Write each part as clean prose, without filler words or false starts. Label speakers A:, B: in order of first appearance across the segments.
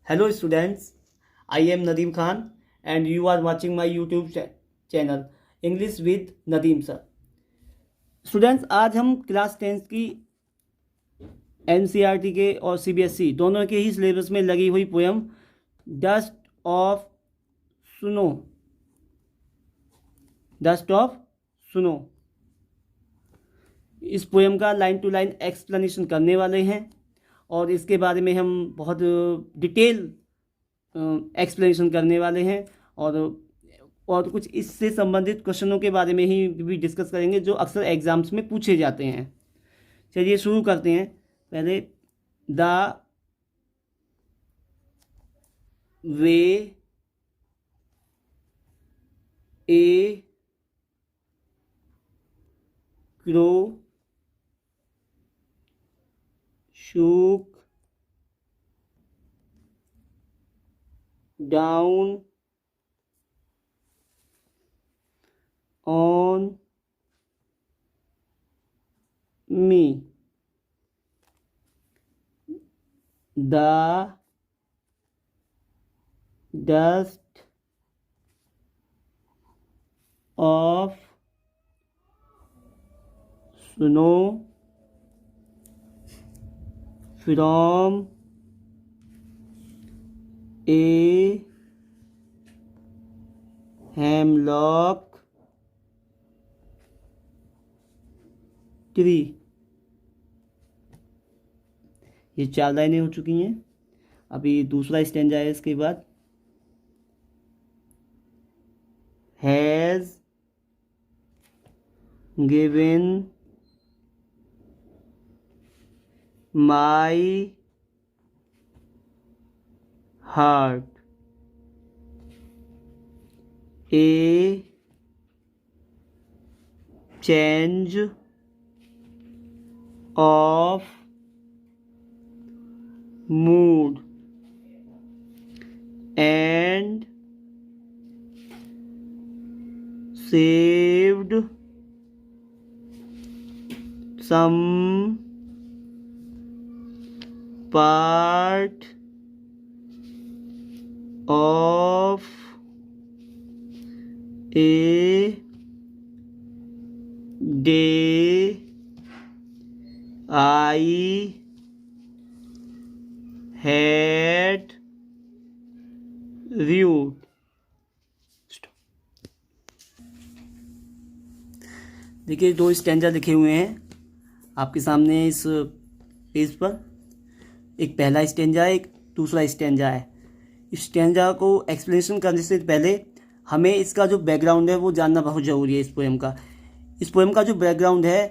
A: Hello students, I am Nadeem Khan and you are watching my YouTube channel English with Nadeem sir. Students, आज हम class 10th की NCERT के और CBSE दोनों के ही syllabus में लगी हुई पोयम डस्ट ऑफ सुनो इस पोयम का लाइन टू लाइन एक्सप्लेनेशन करने वाले हैं और इसके बारे में हम बहुत डिटेल एक्सप्लेनेशन करने वाले हैं और कुछ इससे संबंधित क्वेश्चनों के बारे में ही भी डिस्कस करेंगे जो अक्सर एग्जाम्स में पूछे जाते हैं। चलिए शुरू करते हैं। पहले the way A crow shook down on me. The dust of snow from a hemlock tree। ये 4 लाइनें हो चुकी हैं। अभी दूसरा स्टैंजा है इसके बाद। Has given my heart a change of mood and saved some part of a day I had viewed। देखिए 2 स्टैंजा लिखे हुए हैं आपके सामने इस पेज पर। एक पहला स्टैंजा है, एक दूसरा स्टैंजा है। इस स्टैंजा को एक्सप्लेनेशन करने से पहले हमें इसका जो बैकग्राउंड है वो जानना बहुत ज़रूरी है। इस पोएम का जो बैकग्राउंड है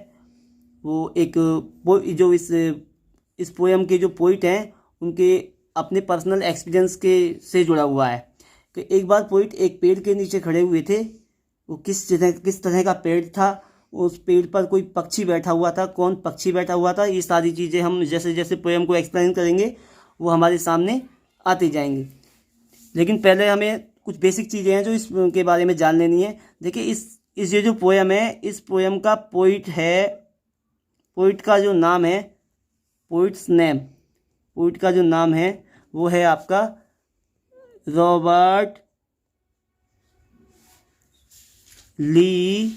A: वो जो इस पोएम के जो पोइट हैं उनके अपने पर्सनल एक्सपीरियंस के से जुड़ा हुआ है कि एक बार पोइट एक पेड़ के नीचे खड़े हुए थे। वो किस तरह का पेड़ था, उस पेड़ पर कोई पक्षी बैठा हुआ था, कौन पक्षी बैठा हुआ था, ये सारी चीज़ें हम जैसे जैसे पोएम को एक्सप्लेन करेंगे वो हमारे सामने आती जाएंगी। लेकिन पहले हमें कुछ बेसिक चीज़ें हैं जो इसके बारे में जान लेनी है। देखिए इस ये जो पोएम है, इस पोएम का पोइट का जो नाम है, पोइट का जो नाम है वो है आपका रॉबर्ट ली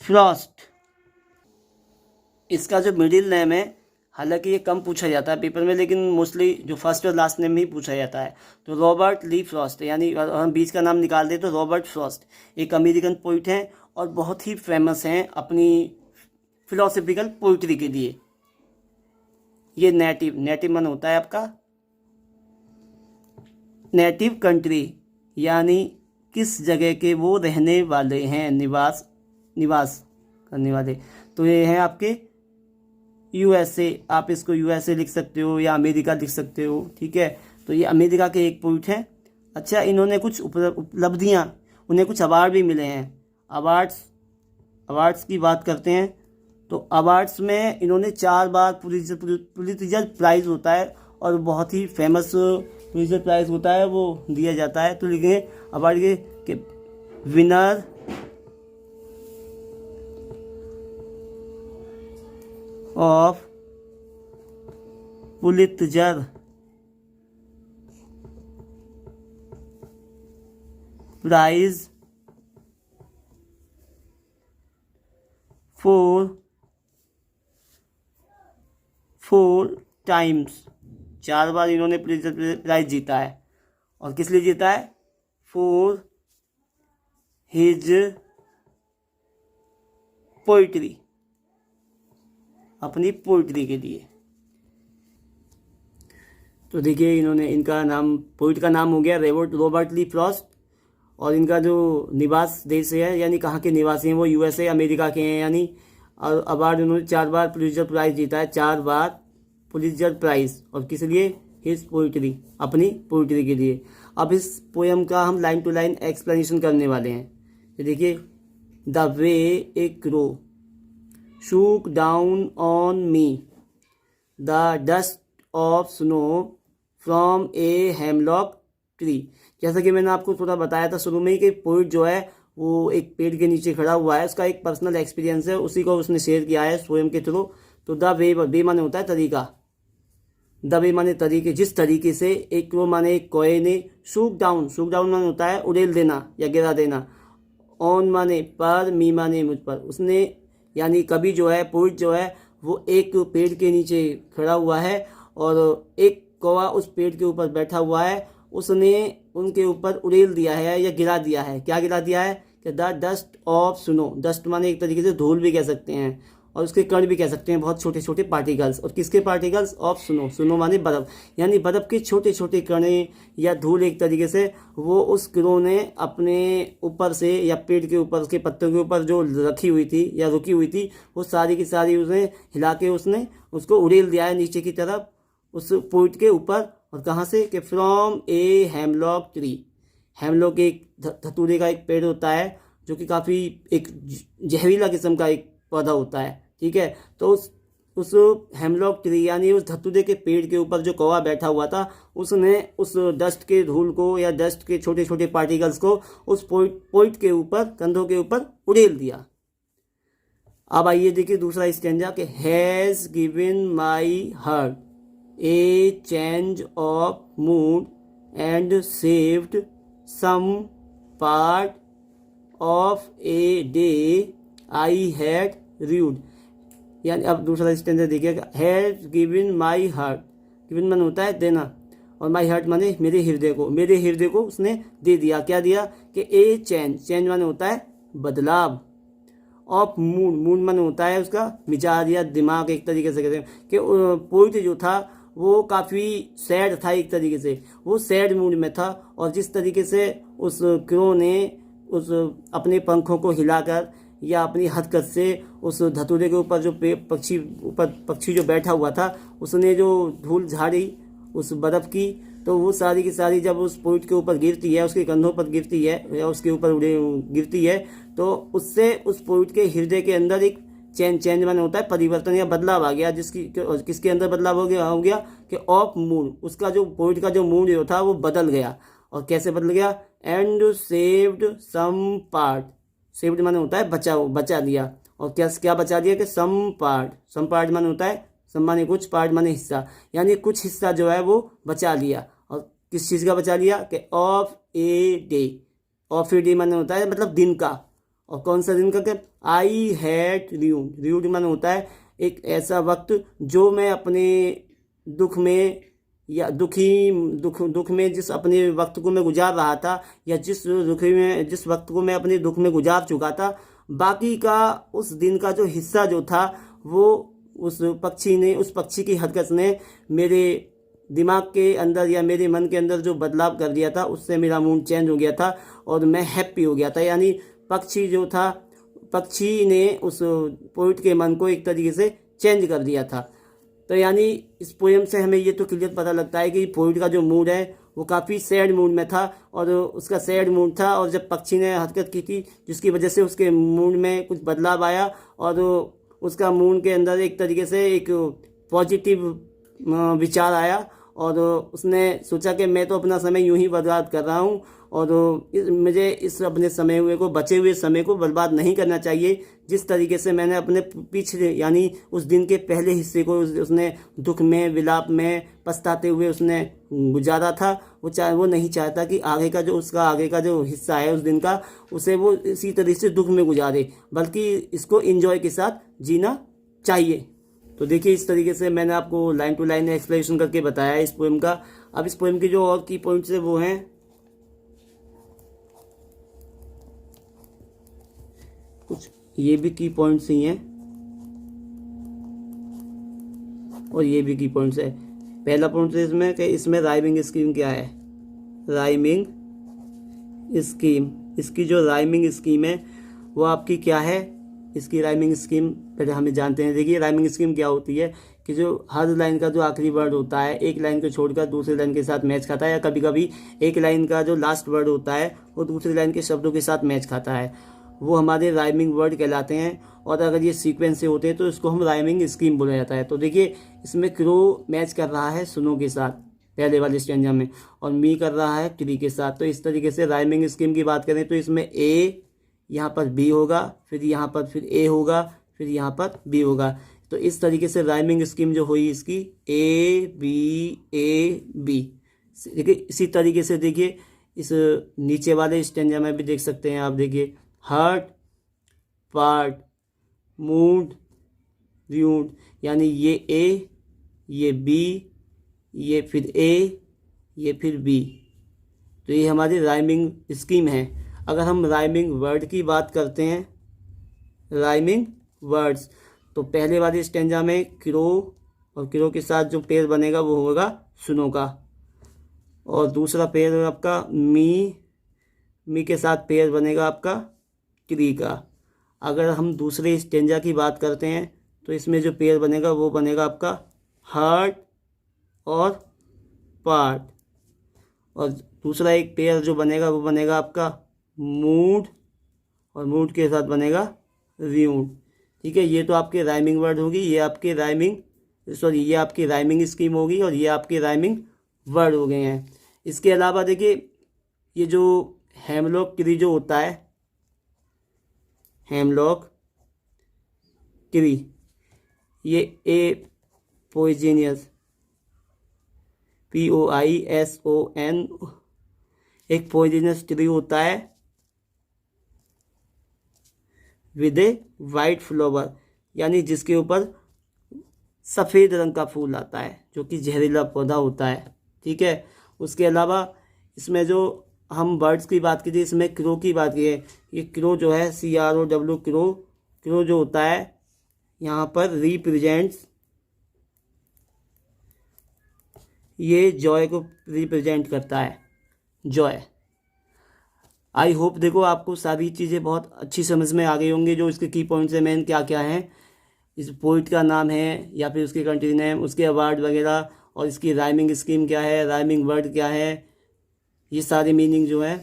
A: फ्रॉस्ट। इसका जो मिडिल नेम है, हालांकि ये कम पूछा जाता है पेपर में, लेकिन मोस्टली जो फर्स्ट और लास्ट नेम ही पूछा जाता है। तो रॉबर्ट ली फ्रॉस्ट, यानी हम बीच का नाम निकाल दें तो रॉबर्ट फ्रॉस्ट एक अमेरिकन पोइट हैं और बहुत ही फेमस हैं अपनी फिलोसफिकल पोइट्री के लिए। ये नेटिव मन होता है आपका नेटिव कंट्री, यानी किस जगह के वो रहने वाले हैं, निवास करने वाले। तो ये हैं आपके USA। आप इसको USA लिख सकते हो या अमेरिका लिख सकते हो, ठीक है। तो ये अमेरिका के एक पोइट हैं। अच्छा, इन्होंने कुछ उपलब्धियाँ, उन्हें कुछ अवार्ड भी मिले हैं। अवार्ड्स की बात करते हैं तो अवार्ड्स में इन्होंने 4 बार पुलित्जर प्राइज़ होता है और बहुत ही फेमस पुलित्जर प्राइज़ होता है, वो दिया जाता है। तो लिखेंगे अवार्ड के winner of Pulitzer prize four times, 4 बार इन्होंने पुलित्जर प्राइज जीता है। और किस लिए जीता है? फॉर हिज पोइट्री, अपनी पोइट्री के लिए। तो देखिए इन्होंने, इनका नाम, पोइट का नाम हो गया रॉबर्ट ली फ्रॉस्ट, और इनका जो निवास देश है यानी कहाँ के निवासी हैं वो यूएसए अमेरिका के हैं। यानी अवार्ड उन्होंने 4 बार पुलित्जर प्राइज जीता है, 4 बार पुलित्जर प्राइज। और किस लिए? हिज पोइट्री, अपनी पोइट्री के लिए। अब इस पोएम का हम लाइन टू लाइन एक्सप्लेनेशन करने वाले हैं। तो देखिए, the way A crow shook down on me the dust of snow from a hemlock tree. जैसा कि मैंने आपको थोड़ा बताया था शुरू में ही कि पोइट जो है वो एक पेड़ के नीचे खड़ा हुआ है, उसका एक पर्सनल एक्सपीरियंस है, उसी को उसने शेयर किया है पोएम के थ्रू। तो द वे माने होता है तरीका, द वे माने तरीके, जिस तरीके से एक क्रो माने एक कोए ने शूक डाउन माने होता है उड़ेल देना या गिरा देना, ऑन माने पर, मी माने मुझ पर, उसने यानी कभी जो है पोइट जो है वो एक पेड़ के नीचे खड़ा हुआ है और एक कौवा उस पेड़ के ऊपर बैठा हुआ है, उसने उनके ऊपर उड़ेल दिया है या गिरा दिया है। क्या गिरा दिया है? कि the dust of snow, dust माने एक तरीके से धूल भी कह सकते हैं और उसके कण भी कह सकते हैं, बहुत छोटे छोटे पार्टिकल्स। और किसके पार्टिकल्स? ऑफ स्नो, स्नो माने बर्फ, यानी बर्फ के छोटे छोटे कणे या धूल एक तरीके से वो उस क्रो ने अपने ऊपर से या पेड़ के ऊपर, उसके पत्तों के ऊपर जो रखी हुई थी या रुकी हुई थी, वो सारी की सारी उसने हिला के उसने उसको उड़ेल दिया है नीचे की तरफ उस पोइट के ऊपर। और कहाँ से? कि from a hemlock tree, hemlock एक धतूरे का एक पेड़ होता है जो कि काफ़ी एक जहरीला किस्म का एक पौधा होता है, ठीक है। तो उस हेमलॉक ट्री यानी उस धतूरे के पेड़ के ऊपर जो कौवा बैठा हुआ था, उसने उस डस्ट के धूल को या डस्ट के छोटे छोटे पार्टिकल्स को उस पोइट के ऊपर, कंधों के ऊपर उड़ेल दिया। अब आइए देखिए दूसरा स्टैंजा कि has given my heart a change of mood and saved some part of a day I had rued. यानी अब दूसरा स्टैंडर्ड देखिएगा, has given my heart, given मन होता है देना, और माई हार्ट माने मेरे हृदय को उसने दे दिया। क्या दिया? कि ए चेंज माने होता है बदलाव, ऑफ मूड माने होता है उसका मिजाज या दिमाग, एक तरीके से कहते हैं कि पोइट जो था वो काफ़ी सैड था, एक तरीके से वो सैड मूड में था। और जिस तरीके से उस क्रो ने उस अपने पंखों को हिलाकर या अपनी हरकत से उस धतूरे के ऊपर जो पक्षी जो बैठा हुआ था, उसने जो धूल झाड़ी उस बर्फ़ की, तो वो सारी की सारी जब उस पोइट के ऊपर गिरती है, उसके कंधों पर गिरती है या उसके ऊपर गिरती है, तो उससे उस पोइट के हृदय के अंदर एक चेंज माने होता है परिवर्तन या बदलाव आ गया। किसके अंदर बदलाव हो गया कि ऑफ मूड, उसका जो पोइट का जो मूड जो था वो बदल गया। और कैसे बदल गया? And saved some part, saved माने होता है बचा दिया। और क्या बचा दिया? कि सम पार्ट माने होता है, सम माने कुछ, पार्ट माने हिस्सा, यानी कुछ हिस्सा जो है वो बचा लिया। और किस चीज़ का बचा लिया? कि of a day, of a day माने होता है मतलब दिन का। और कौन सा दिन का? कि आई हैड र्यूड माने होता है एक ऐसा वक्त जो मैं अपने दुख में या दुख में जिस अपने वक्त को मैं गुजार रहा था, या जिस वक्त को मैं अपने दुख में गुजार चुका था, बाकी का उस दिन का जो हिस्सा जो था वो उस पक्षी की हरकत ने मेरे दिमाग के अंदर या मेरे मन के अंदर जो बदलाव कर दिया था, उससे मेरा मूड चेंज हो गया था और मैं हैप्पी हो गया था। यानी पक्षी ने उस पोइट के मन को एक तरीके से चेंज कर दिया था। तो यानी इस पोएम से हमें ये तो क्लियर पता लगता है कि पोइट का जो मूड है वो काफ़ी सैड मूड में था, और उसका सैड मूड था, और जब पक्षी ने हरकत की थी जिसकी वजह से उसके मूड में कुछ बदलाव आया, और उसका मूड के अंदर एक तरीके से एक पॉजिटिव विचार आया, और उसने सोचा कि मैं तो अपना समय यूं ही बर्बाद कर रहा हूं और मुझे इस अपने समय हुए को बचे हुए समय को बर्बाद नहीं करना चाहिए। जिस तरीके से मैंने अपने पिछले यानी उस दिन के पहले हिस्से को उसने दुख में, विलाप में, पछताते हुए उसने गुजारा था, वो नहीं चाहता कि आगे का जो हिस्सा है उस दिन का, उसे वो इसी तरीके से दुख में गुजारे, बल्कि इसको एंजॉय के साथ जीना चाहिए। तो देखिए, इस तरीके से मैंने आपको लाइन टू लाइन एक्सप्लेनेशन करके बताया इस पोएम का। अब इस पोएम के जो और की पॉइंट्स है वो हैं, कुछ ये भी की पॉइंट्स ही हैं और ये भी की पॉइंट्स है। पहला पॉइंट है इसमें कि इसमें राइमिंग स्कीम क्या है। राइमिंग स्कीम, इसकी जो राइमिंग स्कीम है वो आपकी क्या है। इसकी राइमिंग स्कीम पहले हमें जानते हैं। देखिए, राइमिंग स्कीम क्या होती है कि जो हर लाइन का जो आखिरी वर्ड होता है एक लाइन को छोड़कर दूसरी लाइन के साथ मैच खाता है, या कभी कभी एक लाइन का जो लास्ट वर्ड होता है वो दूसरी लाइन के शब्दों के साथ मैच खाता है, वो हमारे राइमिंग वर्ड कहलाते हैं। और अगर ये सीक्वेंस से होते हैं तो इसको हम राइमिंग स्कीम बोला जाता है। तो देखिए, इसमें क्रो मैच कर रहा है सुनो के साथ पहले वाले स्टैंजा में, और मी कर रहा है ट्री के साथ। तो इस तरीके से राइमिंग स्कीम की बात करें तो इसमें ए, यहाँ पर बी होगा, फिर यहाँ पर फिर ए होगा, फिर यहाँ पर बी होगा। तो इस तरीके से राइमिंग स्कीम जो हुई इसकी ए बी। देखिए, इसी तरीके से देखिए इस नीचे वाले स्टैंजा में भी देख सकते हैं आप। देखिए, हर्ट, पार्ट, मूड, व्यूड, यानी ये ए, ये बी, ये फिर ए, ये फिर बी। तो ये हमारी राइमिंग स्कीम है। अगर हम राइमिंग वर्ड की बात करते हैं, राइमिंग वर्ड्स, तो पहले वाले स्टैंजा में क्रो, और क्रो के साथ जो पेयर बनेगा वो होगा सुनो का, और दूसरा पेयर आपका मी के साथ पेयर बनेगा आपका ट्री का। अगर हम दूसरे स्टैंजा की बात करते हैं तो इसमें जो पेयर बनेगा वो बनेगा आपका हार्ट और पार्ट, और दूसरा एक पेयर जो बनेगा वो बनेगा आपका मूड, और मूड के साथ बनेगा व्यूड। ठीक है, ये तो आपके राइमिंग वर्ड होगी, ये आपकी राइमिंग स्कीम होगी, और ये आपके राइमिंग वर्ड हो गए हैं। इसके अलावा देखिए, ये जो हेमलॉक ट्री जो होता है, हेमलॉक ट्री, ये ए पॉइजनियस, POISON, एक पॉइजनस ट्री होता है विद ए वाइट फ्लावर, यानी जिसके ऊपर सफ़ेद रंग का फूल आता है, जो कि जहरीला पौधा होता है। ठीक है, उसके अलावा इसमें जो हम बर्ड्स की बात कीजिए, इसमें क्रो की बात की है। ये क्रो जो है CROW, क्रो जो होता है यहाँ पर रिप्रेजेंट्स, ये जॉय को रिप्रेजेंट करता है, जॉय। आई होप देखो आपको सारी चीज़ें बहुत अच्छी समझ में आ गई होंगी। जो इसके की पॉइंट्स है मेन क्या क्या हैं, इस पोइट का नाम है या फिर उसके कंट्री नेम, उसके अवार्ड वगैरह, और इसकी राइमिंग स्कीम क्या है, राइमिंग वर्ड क्या है, ये सारे मीनिंग जो है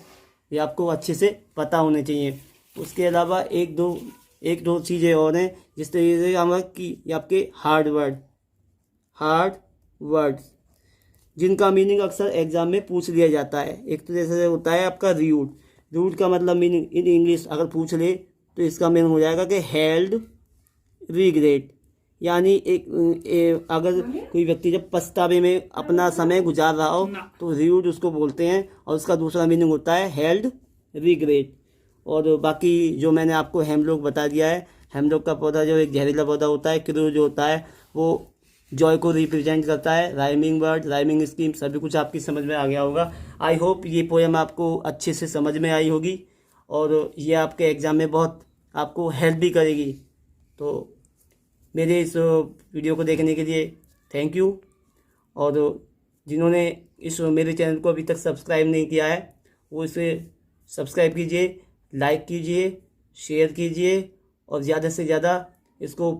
A: ये आपको अच्छे से पता होने चाहिए। उसके अलावा एक दो चीज़ें और हैं, जिस तरीके से हमारे आपके हार्ड वर्ड्स जिनका मीनिंग अक्सर एग्जाम में पूछ लिया जाता है। एक तो जैसे होता है आपका रूड का मतलब मीनिंग इन इंग्लिश अगर पूछ ले तो इसका मीनिंग हो जाएगा कि हेल्ड रिग्रेट, यानी अगर कोई व्यक्ति जब पछतावे में अपना समय गुजार रहा हो तो रूड उसको बोलते हैं, और उसका दूसरा मीनिंग होता है हेल्ड रिग्रेट। और बाकी जो मैंने आपको हेमलॉक बता दिया है, हेमलॉक का पौधा जो एक जहरीला पौधा होता है, क्रो जो होता है वो जॉय को रिप्रेजेंट करता है। राइमिंग वर्ड, राइमिंग स्कीम, सभी कुछ आपकी समझ में आ गया होगा। आई होप ये पोएम आपको अच्छे से समझ में आई होगी, और ये आपके एग्ज़ाम में बहुत आपको हेल्प भी करेगी। तो मेरे इस वीडियो को देखने के लिए थैंक यू, और जिन्होंने इस मेरे चैनल को अभी तक सब्सक्राइब नहीं किया है वो इसे सब्सक्राइब कीजिए, लाइक कीजिए, शेयर कीजिए, और ज़्यादा से ज़्यादा इसको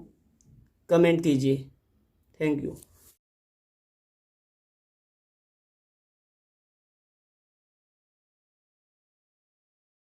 A: कमेंट कीजिए। Thank you.